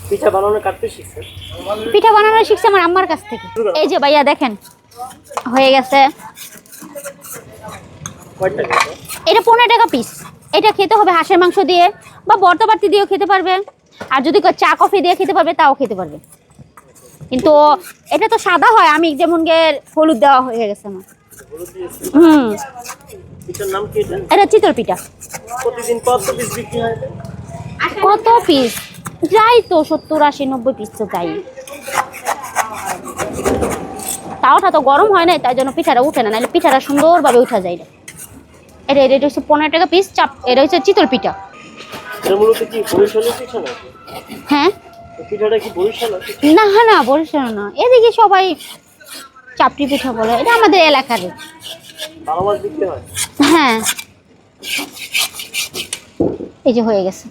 পিঠা বানানো কাটতে শিখছে? পিঠা বানানো শিখছে আমার আম্মার কাছ থেকে। এই যে ভাইয়া দেখেন হয়ে গেছে। এটা 15 টাকা পিস। এটা খেতে হবে হাঁসের মাংস দিয়ে বা বর্তাবাটি দিয়েও খেতে পারবে, আর যদি চা কফি দিয়ে খেতে পারবে তাও খেতে পারবে। কিন্তু এটা তো সাদা হয়, আমি যেমন হলুদ দেওয়া হয়ে গেছে আমার। পিঠার নাম কি এটা? এটা চিতল পিঠা। প্রতিদিন কত পিস বিক্রি হয়? কত পিস যাই তো 70 80 90 পিস তো যাই। তাওটা তো গরম হয় নাই, তাই জন্য পিঠাটা উঠে না, নাহলে পিঠাটা সুন্দরভাবে উঠা যায়। এটা এটা হচ্ছে 15 টাকা পিস চাপ। এটা হচ্ছে চিতল পিঠা। এটা মূলত কি বরিশালের পিঠা নাকি? হ্যাঁ। পিঠাটা কি বরিশাল? না না বরিশাল না, এদিকে সবাই চাপটি পিঠা বলে। এটা আমাদের এলাকার। ভালো মাছ বিক্রি হয়? হ্যাঁ এই যে হয়ে গেছে।